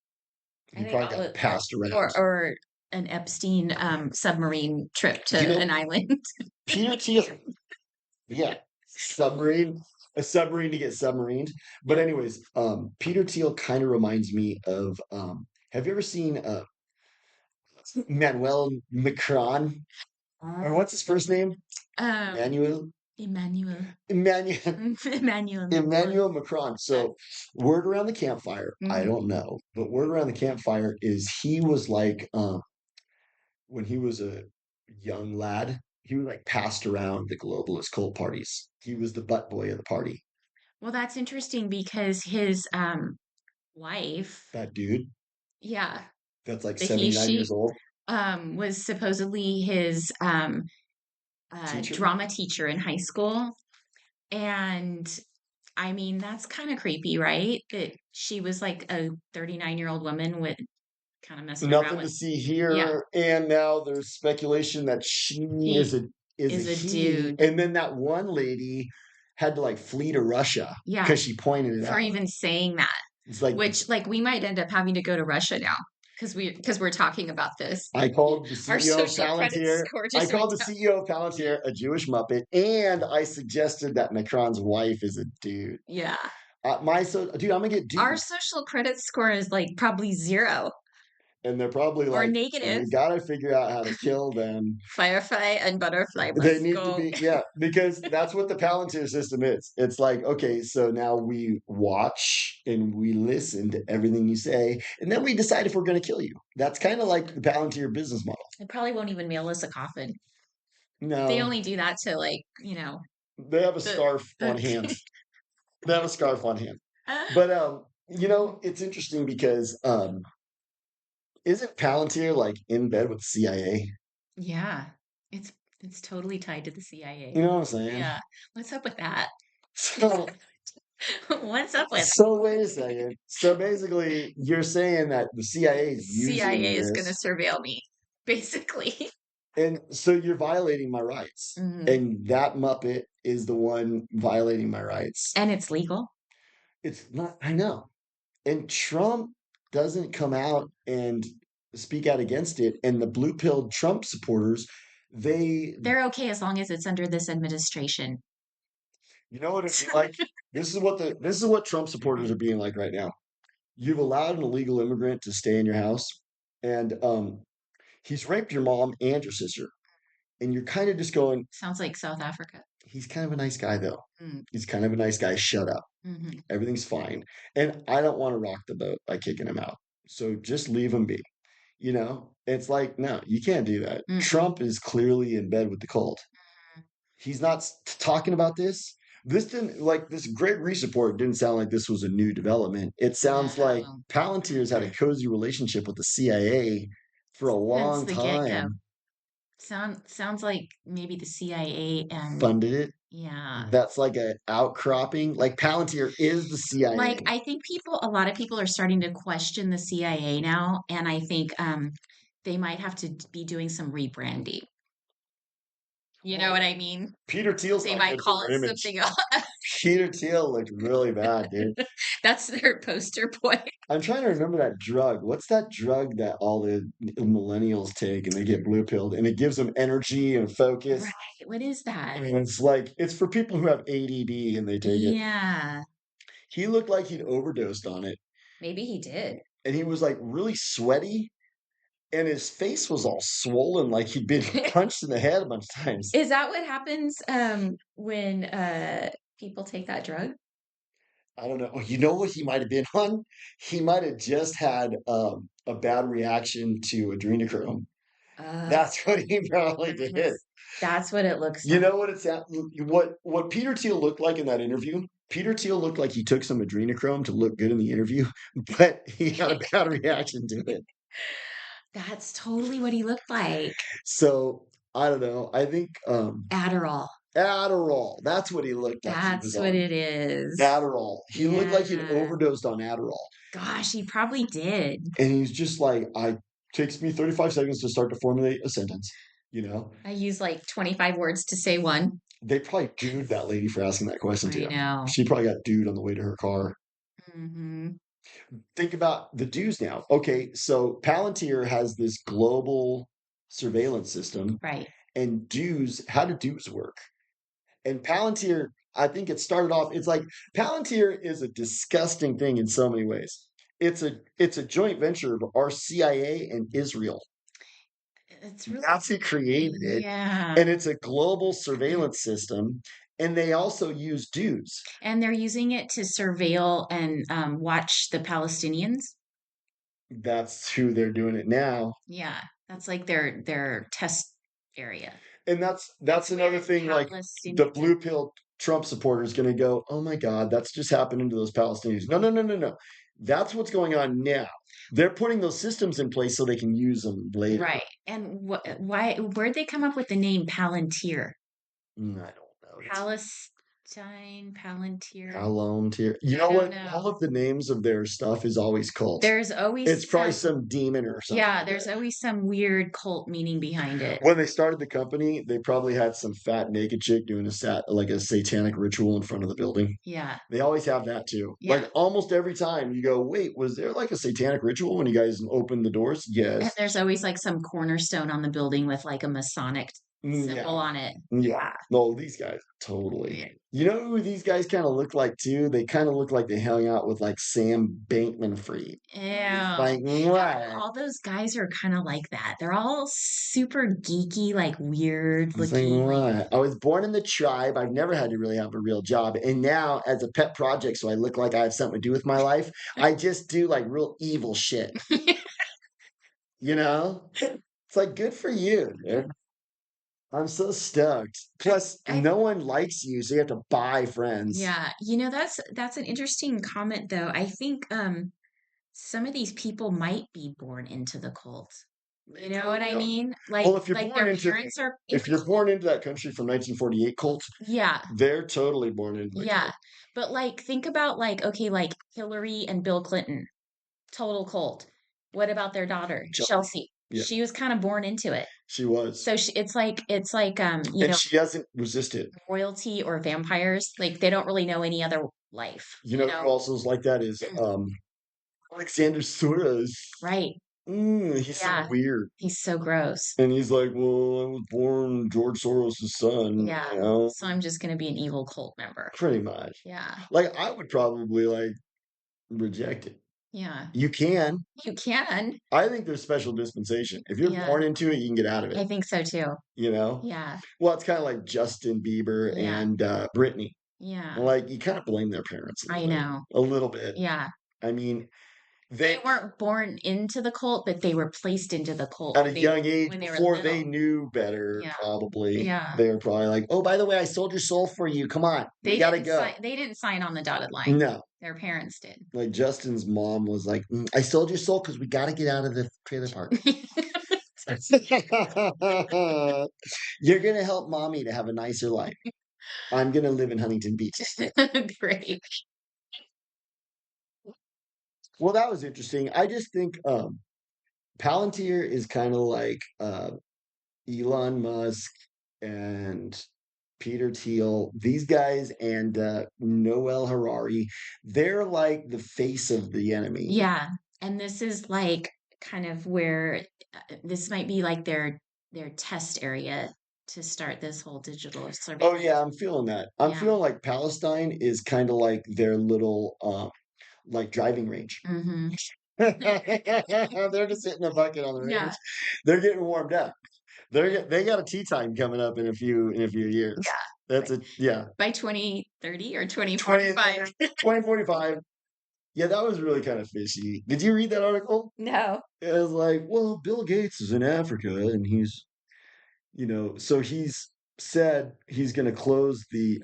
I He think probably all got the passed around. or an Epstein submarine trip to You know, an island. Peter Thiel, yeah, submarine, a submarine to get submarined. But Yeah. anyways, Peter Thiel kind of reminds me of have you ever seen Manuel Macron? Or what's his first name? Um, Emmanuel? Emmanuel. Emmanuel Emmanuel Macron. Emmanuel Macron. So word around the campfire, I Mhm. don't know, but word around the campfire is he was like when he was a young lad, he was like passed around the globalist cult parties. He was the butt boy of the party. Well, that's interesting because his wife, That dude yeah, that's like the he 79 she years old. was supposedly his Teacher. drama teacher in high school. And I mean, that's kind of creepy, right? That she was like a 39-year-old woman with kind of messing around Nothing to with, see yeah, here. And now there's speculation that she he is a is a he. dude. And then that one lady had to like flee to Russia Yeah, because she pointed it for out. even saying that, It's like which like we might end up having to go to Russia now because we're talking about this. I called the Our CEO of social credit Palantir. score I just went called the down. CEO of Palantir a Jewish Muppet, and I suggested that Macron's wife is a dude. Yeah. Dude, I'm gonna get Our duped. social credit score is like probably zero. and they're probably Or like, negative. we got to figure out how to kill them. Firefly and butterfly They must need to go. be, yeah, because that's what the Palantir system is. It's like, okay, so now we watch and we listen to everything you say, and then we decide if we're going to kill you. That's kind of like the Palantir business model. They probably won't even mail us a coffin. They No, only do that to like, they have a the scarf on the hand. They have a scarf on hand. But it's interesting because isn't Palantir like in bed with the CIA? yeah. It's it's totally tied to the CIA. You know what I'm saying? Yeah. What's up with that? So What's up with so wait a second. So basically you're saying that the CIA is using CIA is gonna this, surveil me, basically. and so you're violating my rights. Mhm. And that Muppet is the one violating my rights. And it's legal. It's not, I know. And Trump doesn't come out and speak out against it. And the blue pilled Trump supporters, they, They're okay as long as it's under this administration. you know what it'd be like? This is what Trump supporters are being like right now. You've allowed an illegal immigrant to stay in your house, and he's raped your mom and your sister, and you're kind of just going, Sounds like South Africa. he's kind of a nice guy though. Mm. He's kind of a nice guy. Shut up. Mhm. Everything's fine. And I don't want to rock the boat by kicking him out. So just leave him be. It's like, no, you can't do that. Mm-mm. Trump is clearly in bed with the cult. He's not talking about this. This didn't like this Greg Reese report didn't sound like this was a new development. It sounds like No. Palantir's had a cozy relationship with the CIA for a Since long the get-go. time, Sounds like maybe the CIA and funded it. yeah. That's like a outcropping. Like Palantir is the Like CIA. I think a lot of people are starting to question the CIA now, and I think they might have to be doing some rebranding. You know what Well, I mean? Peter Thiel's They not might good for call their it image. something else. Peter Thiel looked really bad, dude. That's their poster boy. I'm trying to remember that drug. What's that drug that all the millennials take and they get blue pilled and it gives them energy and focus? Right. What is that? And it's like it's for people who have ADD and they take it. Yeah. He looked like he'd overdosed on it, Maybe he did. and he was like really sweaty, and his face was all swollen, like he'd been punched in the head a bunch of times. Is that what happens when people take that drug? I don't know. You know what he might have been on? He might have just had a bad reaction to adrenochrome. Uh, That's what he probably did. that's what it looks You like. know what it's at? What Peter Thiel looked like in that interview? Peter Thiel looked like he took some adrenochrome to look good in the interview, but he had a bad reaction to it. That's totally what he looked like. So I don't know. I think Adderall. Adderall. That's what he looked like he was That's what on. it is. Adderall. He looked like he'd Yeah. overdosed on Adderall. Gosh, he probably did. And he's just like, I takes me 35 seconds to start to formulate a sentence, you know? I use like 25 words to say one. They probably dude that lady for asking that question I too. know. She probably got dude on the way to her car. Hmm. Think about the dues now. Okay, so Palantir has this global surveillance system, Right. and dues, how do dues work? And Palantir, I think it started off, it's like Palantir is a disgusting thing in so many ways. It's a joint venture of our CIA and Israel. It's really, That's who created it. yeah. And it's a global surveillance system. And they also use dues. And they're using it to surveil and watch the Palestinians. That's who they're doing it now. Yeah, that's like their test area. And that's another Where thing, like the Palestinians are. blue pill Trump supporter is going to go, oh my God, that's just happening to those Palestinians. No, no, no, no, no. That's what's going on now. They're putting those systems in place so they can use them later. Right. And where'd they come up with the name Palantir? I don't know. Palestine, Palantir. Palantir. You I know don't what? know. All of the names of their stuff is always cult. There's always It's probably some demon or something. yeah, like there's that. always some weird cult meaning behind it. When they started the company, they probably had some fat naked chick doing like a satanic ritual in front of the building. Yeah. They always have that too. Yeah. Like almost every time you go, wait, was there like a satanic ritual when you guys opened the doors? And Yes. there's always like some cornerstone on the building with like a Masonic symbol Yeah. on it. Yeah. No, these guys, totally. You know who these guys kind of look like too? They kind of look like they hung out with like Sam Bankman-Fried. Yeah. Like, what? All those guys are kind of like that. They're all super geeky, like weird It's like, looking, like what? I was born in the tribe. I've never had to really have a real job. And now, as a pet project, so I look like I have something to do with my life, I just do like real evil shit, you know? It's like, good for you, dude. I'm so stoked. Plus, I no one likes you, so you have to buy friends. yeah, that's an interesting comment though. I think some of these people might be born into the cult. They You know what I totally are. mean? Well, if you're Like born their into parents are in if the you're cult. born into that country from 1948 cult, Yeah. they're totally born into the Yeah. cult. But like think about like okay, like Hillary and Bill Clinton, total cult. What about their daughter, Chelsea. Chelsea? Yeah, She was kind of born into it. she was. So it's like And she hasn't resisted. royalty or vampires, like they don't really know any other life, You know who also is like that is Alexander Soros. Right. He's so Yeah. weird. He's so gross. And he's like, well, I was born George Soros' son, Yeah. you know, So I'm just gonna be an evil cult member. pretty much. Yeah. Like, I would probably like reject it. Yeah. You can. You can. I think there's special dispensation. If you're Yeah. born into it, you can get out of it, I think so too. you know? Yeah. Well, it's kind of like Justin Bieber Yeah. and Britney. Yeah. Like, you kind of blame their parents a I little bit. know. A little bit. Yeah. I mean, They they weren't born into the cult, but they were placed into the cult at a young age, when they were before they little. knew better, Yeah. probably, Yeah. they were probably like, oh, by the way, I sold your soul for you. Come on, we gotta go. They didn't sign on the dotted line. No, Their parents did. like Justin's mom was like, I sold your soul because we gotta get out of the trailer park. You're gonna help mommy to have a nicer life. I'm gonna live in Huntington Beach. Great. Well, that was interesting. I just think Palantir is kind of like Elon Musk and Peter Thiel, these guys, and Noel Harari. They're like the face of the enemy. Yeah. And this is like kind of where this might be like their test area to start this whole digital Oh surveillance. yeah, I'm feeling that. I'm Yeah. feeling like Palestine is kind of like their little like driving range. Mm-hmm. They're just hitting a bucket on the Yeah. range. They're getting warmed up. They got a tea time coming up in a few years. Yeah. That's a yeah. By 2030 or 20, 2045. 2045. Yeah, that was really kind of fishy. Did you read that article? No. It was like, well, Bill Gates is in Africa and he's, so he's said he's going to close the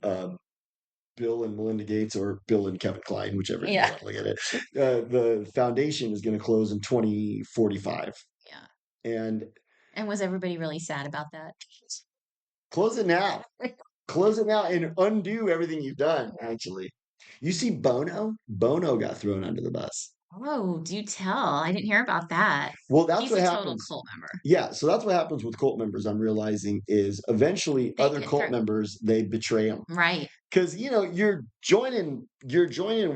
Bill and Melinda Gates or Bill and Kevin Klein, whichever you Yeah. want to look at it. The foundation is going to close in 2045. Yeah. And And was everybody really sad about that? close it now. Close it now and undo everything you've done, actually. You see Bono? Bono got thrown under the bus. Oh, do tell. I didn't hear about that. Well, that's He's what a total happens. cult member. Yeah, so that's what happens with cult members. I'm realizing is eventually They other get cult through. members they betray them Right. because you're joining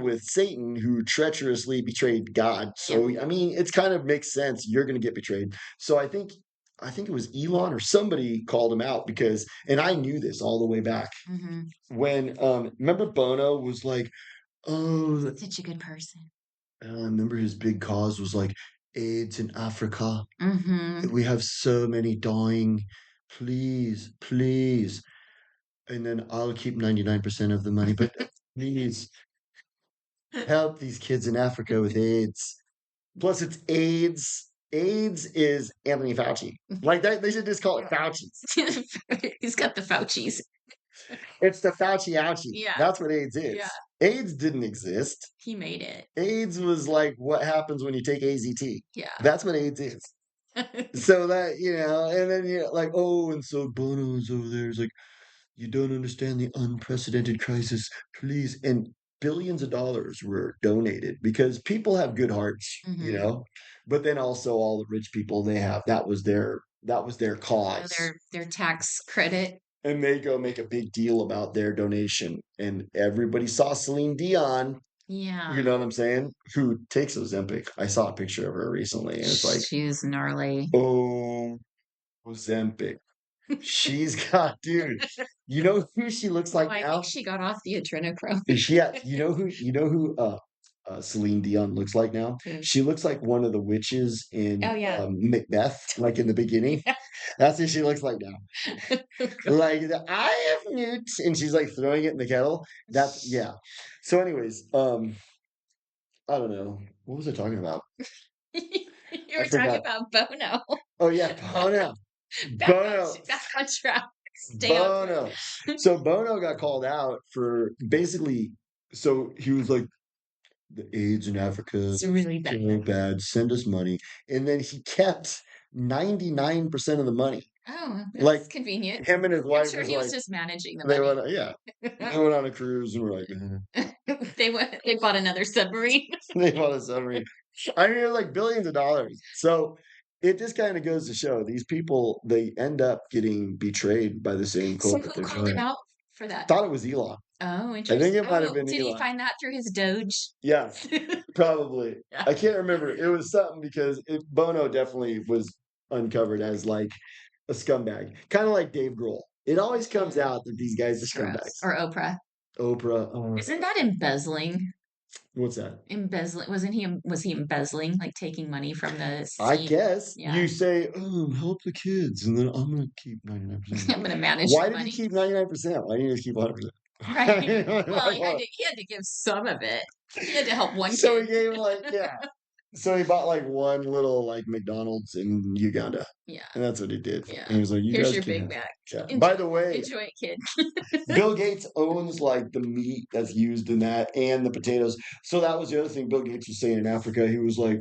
with Satan who treacherously betrayed God. So I mean, it's kind of makes sense. You're going to get betrayed. So I think it was Elon or somebody called him out because, and I knew this all the way back Mm-hmm. when remember Bono was like, oh, Such a good person. I remember his big cause was like AIDS in Africa. Mm-hmm. We have so many dying. Please, please. And then I'll keep 99% of the money, but please help these kids in Africa with AIDS. Plus, it's AIDS. AIDS is Anthony Fauci. Like that, they should just call it Fauci's. He's got the Faucis. It's the Fauci ouchie. Yeah. That's what AIDS is. Yeah. AIDS didn't exist. He made it. AIDS was like what happens when you take AZT. Yeah. That's what AIDS is. So that, and then you're like, oh, and so Bono's over there. It's like, you don't understand the unprecedented crisis. Please. And billions of dollars were donated because people have good hearts, Mm-hmm. but then also all the rich people that was their So cause. their tax credit. And they go make a big deal about their donation. And everybody saw Celine Dion, Yeah. you know what I'm saying? Who takes Ozempic. I saw a picture of her recently, and it's like, She's gnarly. oh, Ozempic. She's got, dude. You know who she looks Oh, like I think now? she got off the adrenochrome. You know who Celine Dion looks like now? Mm. She looks like one of the witches in Oh yeah. Macbeth, like in the beginning. Yeah. That's what she looks like now. Like the eye of Newt, and she's like throwing it in the kettle. That's yeah. So, anyways, I don't know. What was I talking about? You I were talking forgot. about Bono. Oh yeah, Bono. Bono. Back on track. Stay on track. Bono. So Bono got called out for basically. So he was like, the AIDS in Africa It's really bad. so bad. Send us money, and then he kept 99% of the money. Oh, Like that's convenient. him and his I'm wife sure was he was like just managing the they money. went yeah they went on a cruise and were like They bought another submarine. they bought a submarine. I mean, it was like billions of dollars. So it just kind of goes to show these people they end up getting betrayed by the same So corporate who they're called him trying. out for that? Thought it was Elon. Oh, I think interesting. it might have Oh, been did he Elon. find that through his Doge? Yeah, probably. Yeah. I can't remember. It was something because Bono definitely was uncovered as like a scumbag, kind of like Dave Grohl. It always comes Mm, out that these guys are gross. scumbags. Or Oprah. Oprah, Isn't that embezzling? what's that? Embezzling. Wasn't he? Was he embezzling, like taking money from the I seat? guess Yeah. you say, "Oh, help the kids," and then I'm going to keep 99%. I'm gonna manage Why your did he money. keep 99%? Why didn't he just keep 100%? Right. Well, Like, what? he had to give some of it. He had to help one So he kid. gave like, yeah. So he bought like one little like McDonald's in Uganda, Yeah. and that's what he did. And Yeah. he was like, "You Here's guys your can Big have it." Mac. Yeah. Enjoy, By the way, enjoy it, kid. Bill Gates owns like the meat that's used in that and the potatoes. So that was the other thing Bill Gates was saying in Africa. He was like,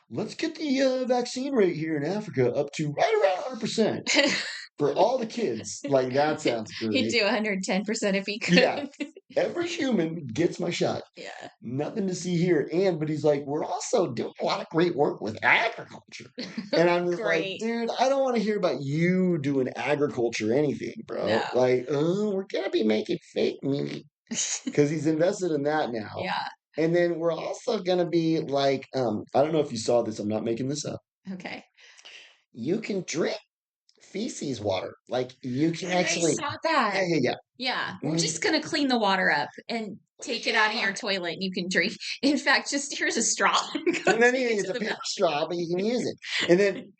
let's get the vaccine rate here in Africa up to right around 100% for all the kids. Like that sounds He'd great. do 110% if he Yeah, could. every human gets my shot. Yeah. Nothing to see here. But he's like, we're also doing a lot of great work with agriculture. And I'm just like, Great. dude, I don't want to hear about you doing agriculture or anything, bro. No. Like, oh, we're gonna be making fake meat because he's invested in that now. Yeah. And then we're also gonna be like, I don't know if you saw this, I'm not making this up. Okay. You can drink feces water. Like you can I actually saw that. yeah. Yeah. We're Mm, just gonna clean the water up and take it out of your toilet and you can drink. In fact, just here's a straw. Go and then take it it's to a the paper mouth. straw, but you can use it. And then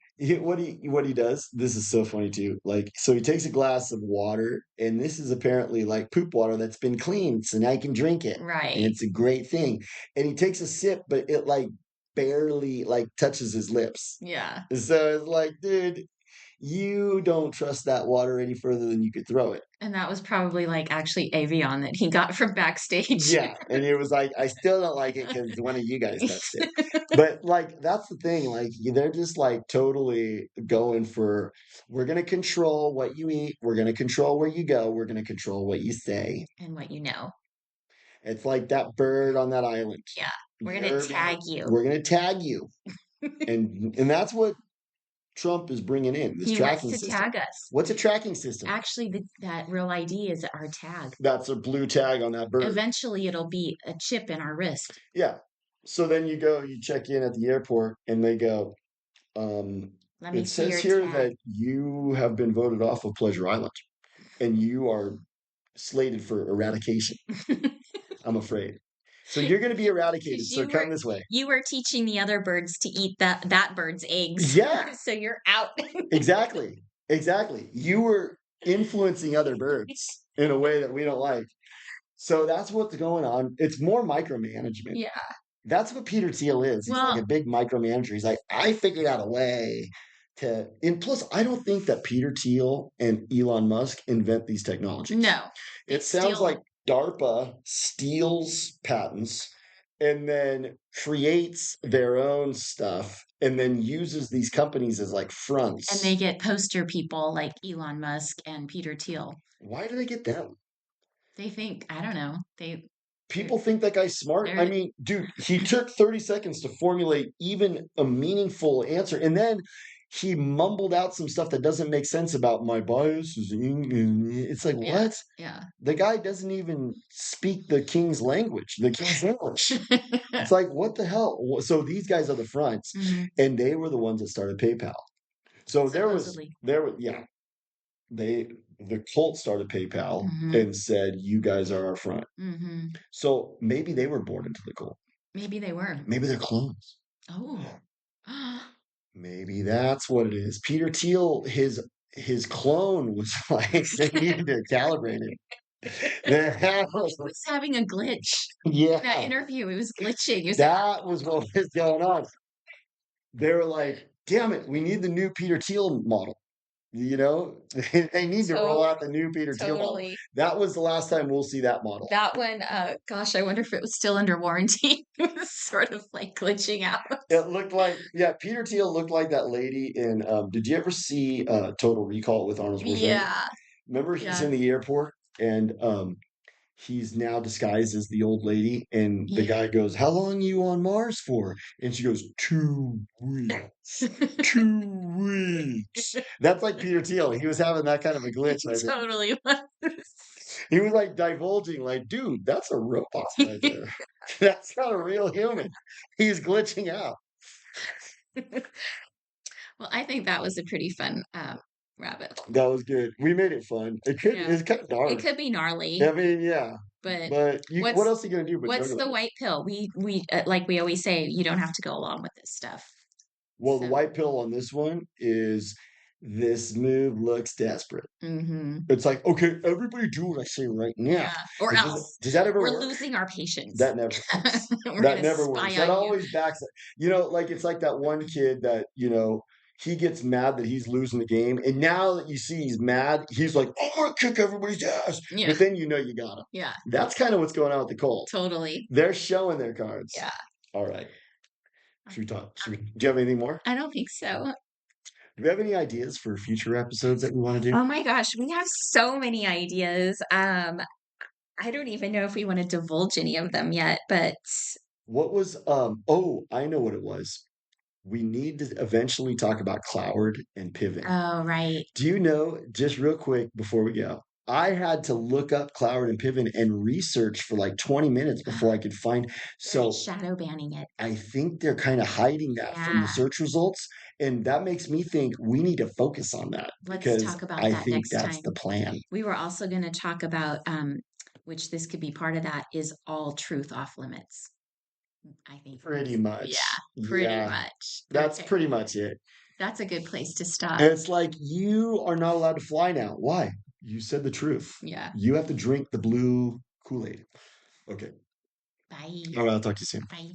what he does, this is so funny too. Like, so he takes a glass of water, and this is apparently like poop water that's been cleaned, so now you can drink it, and Right. it's a great thing. And he takes a sip, but it like barely like touches his lips. Yeah. So it's like, dude, you don't trust that water any further than you could throw it. And that was probably like actually Avion that he got from backstage. Yeah, and it was like, I still don't like it because one of you guys touched it. But like, that's the thing. Like, they're just like totally going for, we're gonna control what you eat, we're gonna control where you go, we're gonna control what you say. And what you know. It's like that bird on that island. Yeah. We're gonna You're gonna, tag you. we're gonna tag you, and that's what Trump is bringing in this He wants tracking to system. tag us. What's a tracking system? Actually, that real ID is our tag. That's a blue tag on that bird. Eventually, it'll be a chip in our wrist. Yeah. So then you check in at the airport, and they go, Let me it see says your here tag. that you have been voted off of Pleasure Island, and you are slated for eradication, I'm afraid. So you're going to be eradicated. Because So come this way. you were teaching the other birds to eat that bird's eggs. Yeah, So you're out. exactly. Exactly. You were influencing other birds in a way that we don't like. So that's what's going on. It's more micromanagement. Yeah. That's what Peter Thiel is. He's like Well, a big micromanager. He's like, I figured out a way to, and plus, I don't think that Peter Thiel and Elon Musk invent these technologies. no. They It sounds steal. like DARPA steals patents and then creates their own stuff and then uses these companies as like fronts. And they get poster people like Elon Musk and Peter Thiel. Why do they get them? They think, I don't know. People think that guy's smart. I they're mean, dude, he took 30 seconds to formulate even a meaningful answer. And then he mumbled out some stuff that doesn't make sense about my bias is it's like, yeah. what? Yeah. The guy doesn't even speak the king's language, the king's English. It's like, what the hell? So these guys are the fronts, Mhm. and they were the ones that started PayPal. So Supposedly. yeah. they the cult started PayPal Hmm. and said, "You guys are our front." Hmm. So maybe they were born into the cult. Maybe they were. Maybe they're clones. Oh. Maybe that's what it is. Peter Thiel, his clone was like they needed to calibrate him. That He was, was having a glitch. That yeah, interview, he was glitching. He was like, that was what was going on. They were like, "Damn it, we need the new Peter Thiel model." You know, they need to roll so out the new Peter Thiel model. totally. That was the last time we'll see that model. That one, gosh, I wonder if it was still under warranty. It was sort of like glitching out. It looked like, yeah, Peter Thiel looked like that lady in. Did you ever see Total Recall with Arnold Schwarzenegger? Yeah. Remember, he's Yeah. in the airport and he's now disguised as the old lady, and the Yeah. guy goes, "How long you on Mars for?" And she goes, 2 weeks. 2 weeks. That's like Peter Thiel. He was having that kind of a glitch, I think. Totally was. He was like divulging, like, dude, that's a robot right there. That's not a real human. He's glitching out. Well, I think that was a pretty fun rabbit hole. That was good. We made it fun. Yeah. It's kind of It dark. could be I gnarly, mean, yeah. but But what what's else are you gonna do but joke what's about the it? white pill? We like we always say, you don't have to go along with this stuff. Well, the So, white pill on this one is this move looks desperate. mhm. It's like, okay, everybody do what I say right now. Yeah. Or It else does that ever we're work? losing our patience. That never works. We're That gonna never works. spy That on you. always backs it. Like it's like that one kid that, he gets mad that he's losing the game. And now that you see he's mad, he's like, "I'm gonna kick everybody's ass." Yeah. But then you know you got him. Yeah. That's kind of what's going on with the Colts. Totally. They're showing their cards. Yeah. All right. Should we talk? Do you have anything more? I don't think so. Do we have any ideas for future episodes that we want to do? Oh my gosh, we have so many ideas. I don't even know if we want to divulge any of them yet, but What was I know what it was. We need to eventually talk about Cloward and Piven. oh right. Do you know, just real quick before we go, I had to look up Cloward and Piven and research for like 20 minutes before I could find. They're like So shadow banning it. I think they're kind of hiding that from the Yeah. search results. And that makes me think we need to focus on that Let's because talk about I that think next that's the time. plan. We were also going to talk about which this could be part of that is all truth off limits. I think Pretty yeah, much. pretty Yeah, much. that's Okay. pretty much it. That's a good place to stop. And it's like, you are not allowed to fly now. Why? You said the truth. Yeah. You have to drink the blue Kool-Aid. Okay. Bye. All right, I'll talk to you soon. Bye.